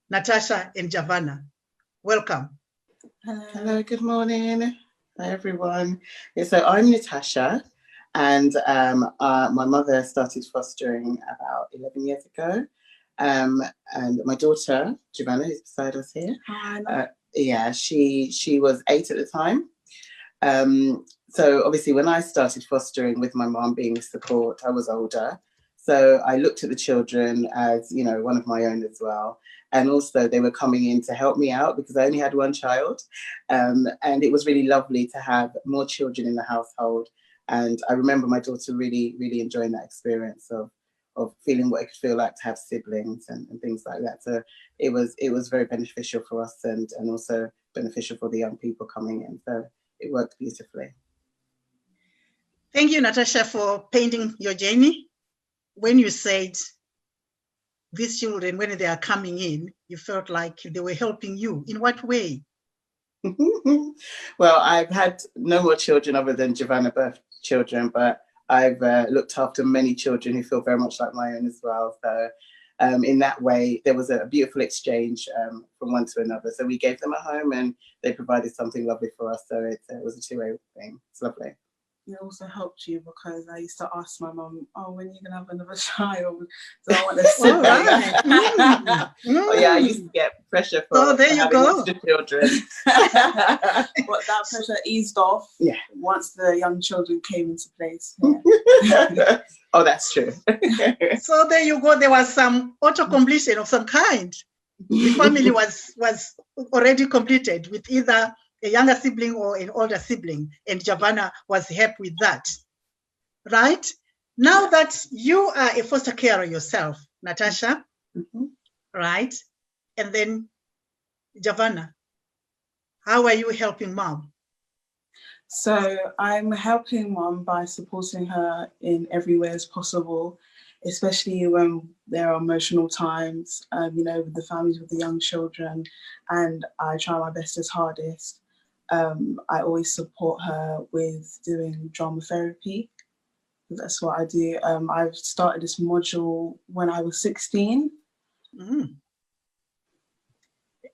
Natasha and Giovanna. Welcome. Hello, good morning. Hi, everyone. Yeah, so I'm Natasha, and my mother started fostering about 11 years ago. And my daughter, Giovanna, who's beside us here, she was 8 at the time. So obviously when I started fostering with my mom being a support, I was older. So I looked at the children as, one of my own as well. And also they were coming in to help me out because I only had one child. And it was really lovely to have more children in the household. And I remember my daughter really, really enjoying that experience of feeling what it could feel like to have siblings and things like that. So it was very beneficial for us and also beneficial for the young people coming in. So it worked beautifully. Thank you, Natasha, for painting your journey. When you said these children, when they are coming in, you felt like they were helping you. In what way? Well, I've had no more children other than Giovanna birth children, but I've looked after many children who feel very much like my own as well. So in that way, there was a beautiful exchange from one to another. So we gave them a home and they provided something lovely for us. So it was a two-way thing. It's lovely. It also helped you because I used to ask my mum, when are you going to have another child? So I want to sit right. Oh yeah, I used to get pressure for having extra children. But that pressure eased off once the young children came into place. Yeah. Oh, that's true. So there you go. There was some auto-completion of some kind. The family was already completed with either a younger sibling or an older sibling, and Giovanna was happy with that. Right? Now that you are a foster carer yourself, Natasha, right? And then Giovanna, how are you helping mom? So I'm helping mom by supporting her in every way as possible, especially when there are emotional times, with the families with the young children, and I try my best as hardest. I always support her with doing drama therapy. That's what I do. I've started this module when I was 16.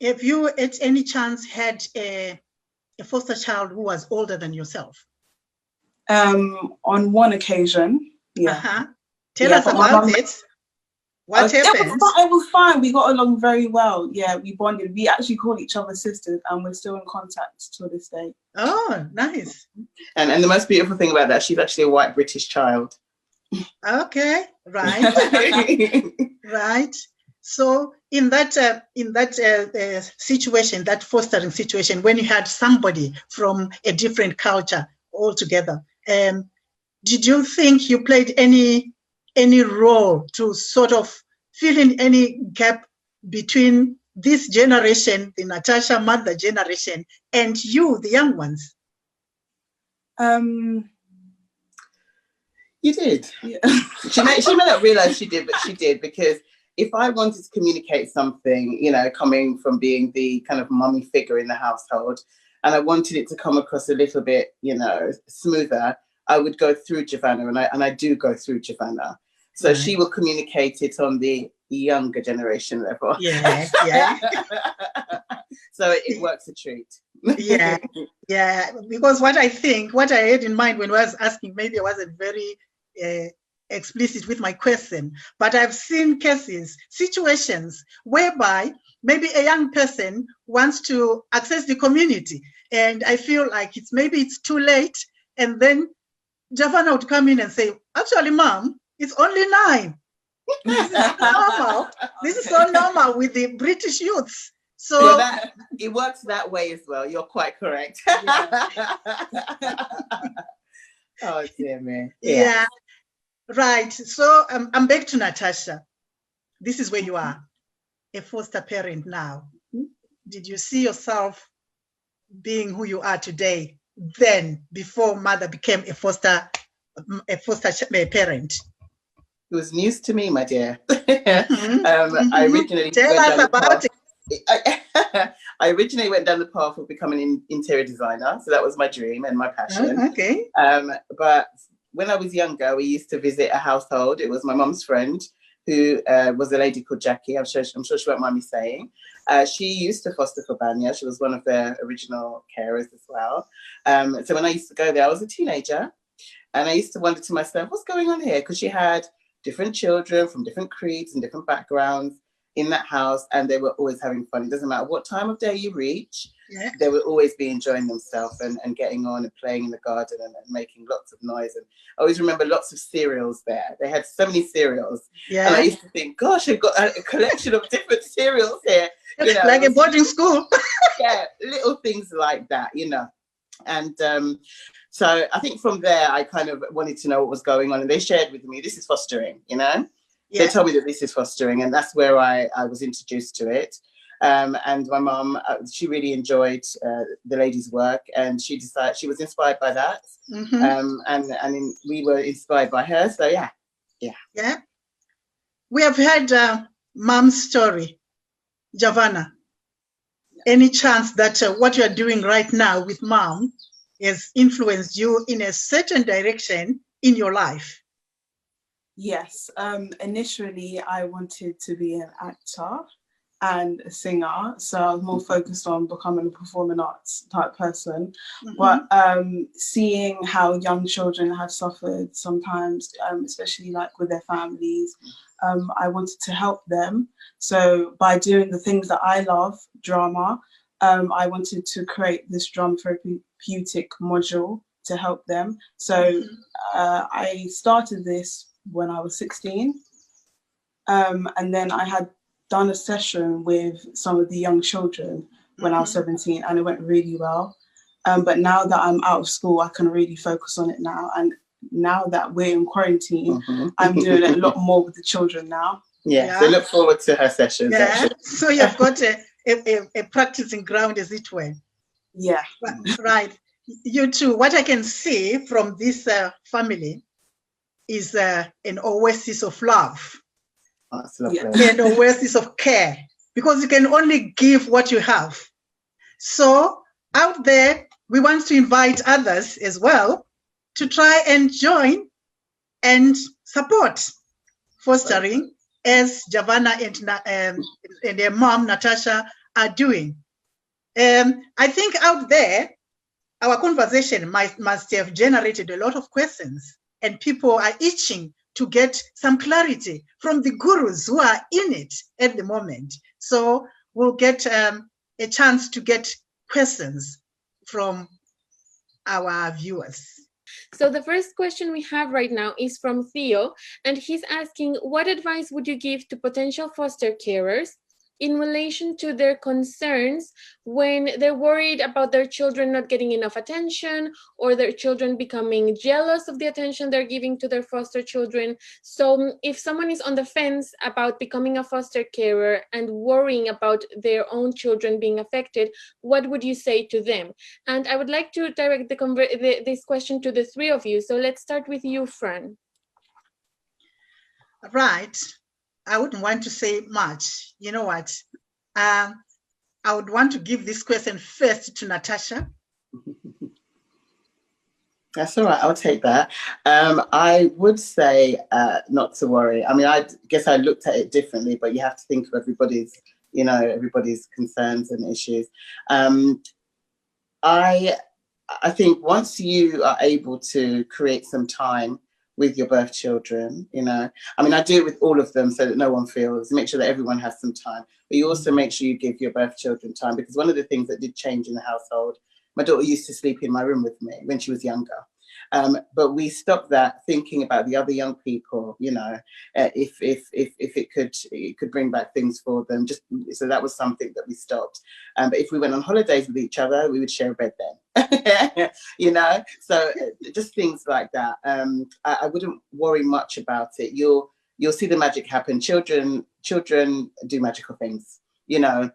Have you at any chance had a foster child who was older than yourself? On one occasion, yeah. Tell us about it. What happened? It was fine. We got along very well. Yeah, we bonded. We actually call each other sisters and we're still in contact to this day. Oh, nice. And the most beautiful thing about that, she's actually a white British child. Okay, right. Right. So in that situation, that fostering situation, when you had somebody from a different culture altogether, did you think you played any role to sort of fill in any gap between this generation, the Natasha mother generation, and you, the young ones? You did. Yeah. She may not realize she did, but she did, because if I wanted to communicate something, coming from being the kind of mummy figure in the household, and I wanted it to come across a little bit, smoother, I would go through Giovanna, and I do go through Giovanna. So she will communicate it on the younger generation level. Yeah. So it works a treat. Yeah. Because what I had in mind when I was asking, maybe I wasn't very explicit with my question, but I've seen situations whereby maybe a young person wants to access the community, and I feel like it's too late, and then Giovanna would come in and say, actually, Mom, it's only 9. This is normal. This is so normal with the British youths. So it works that way as well. You're quite correct. Oh, dear me. Yeah. Right. So I'm back to Natasha. This is where you are, a foster parent now. Did you see yourself being who you are today, then, before mother became a foster parent? It was news to me, my dear. I originally tell us about it. I originally went down the path of becoming an interior designer, so that was my dream and my passion. Okay. But when I was younger, we used to visit a household. It was my mum's friend who was a lady called Jackie. I'm sure she won't mind me saying. She used to foster for Banya. She was one of their original carers as well. So when I used to go there, I was a teenager, and I used to wonder to myself, what's going on here? Because she had different children from different creeds and different backgrounds in that house, and they were always having fun. It doesn't matter what time of day you reach, they would always be enjoying themselves and getting on and playing in the garden and making lots of noise. And I always remember lots of cereals there. They had so many cereals. And I used to think, gosh, I've got a collection of different cereals here. You know, like a boarding school. Yeah, little things like that, you know. And so I think from there, I kind of wanted to know what was going on. And they shared with me, this is fostering, you know. They told me that this is fostering, and that's where I was introduced to it. And my mum, she really enjoyed the lady's work, and she decided she was inspired by that. And we were inspired by her. So yeah. We have heard Mom's story, Giovanna. Any chance that what you are doing right now with Mom has influenced you in a certain direction in your life? Yes. Initially, I wanted to be an actor and a singer, so I was more focused on becoming a performing arts type person. But seeing how young children have suffered sometimes, especially like with their families, I wanted to help them. So by doing the things that I love, drama, I wanted to create this drama therapeutic module to help them. So I started this when I was 16, and then I had done a session with some of the young children when I was 17, and it went really well. But now that I'm out of school, I can really focus on it now. And now that we're in quarantine, I'm doing it a lot more with the children now. So look forward to her sessions. So you've got a practicing ground, as it were. Right. You too. What I can see from this family is an oasis of love. That's lovely. And oasis of care, because you can only give what you have. So out there, we want to invite others as well to try and join and support fostering, as Giovanna and their mom, Natasha, are doing. I think out there, our conversation must have generated a lot of questions, and people are itching to get some clarity from the gurus who are in it at the moment. So we'll get a chance to get questions from our viewers. So the first question we have right now is from Theo, and he's asking, what advice would you give to potential foster carers in relation to their concerns when they're worried about their children not getting enough attention, or their children becoming jealous of the attention they're giving to their foster children? So if someone is on the fence about becoming a foster carer and worrying about their own children being affected, what would you say to them? And I would like to direct this question to the three of you. So let's start with you, Fran. Right. I wouldn't want to say much. You know what? I would want to give this question first to Natasha. That's all right. I'll take that. I would say not to worry. I mean, I guess I looked at it differently, but you have to think of everybody's concerns and issues. I think once you are able to create some time with your birth children, I mean, I do it with all of them so that no one feels, make sure that everyone has some time, but you also make sure you give your birth children time, because one of the things that did change in the household, my daughter used to sleep in my room with me when she was younger. But we stopped that, thinking about the other young people, if it could bring back things for them. So that was something that we stopped. But if we went on holidays with each other, we would share a bed then, So just things like that. I wouldn't worry much about it. You'll see the magic happen. Children do magical things, They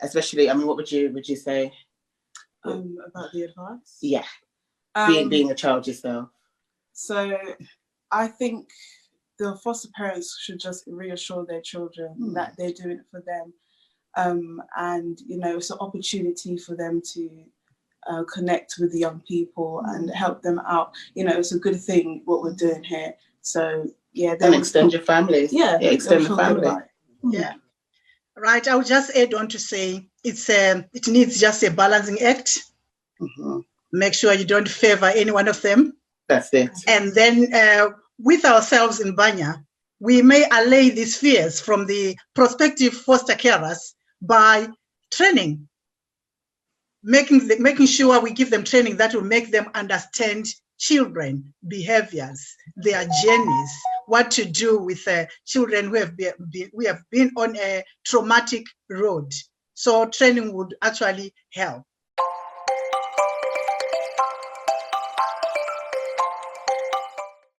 especially. I mean, what would you say? About the advice? Yeah. Being a child yourself. So I think the foster parents should just reassure their children that they're doing it for them. And, it's an opportunity for them to connect with the young people and help them out. It's a good thing what we're doing here. So, And extend your families. Yeah, extend the family. Right. Yeah. Right. I would just add on to say it needs just a balancing act. Make sure you don't favor any one of them. That's it. And then with ourselves in Banya, we may allay these fears from the prospective foster carers by training, making sure we give them training that will make them understand children behaviors, their journeys, what to do with children who have been on a traumatic road. So training would actually help.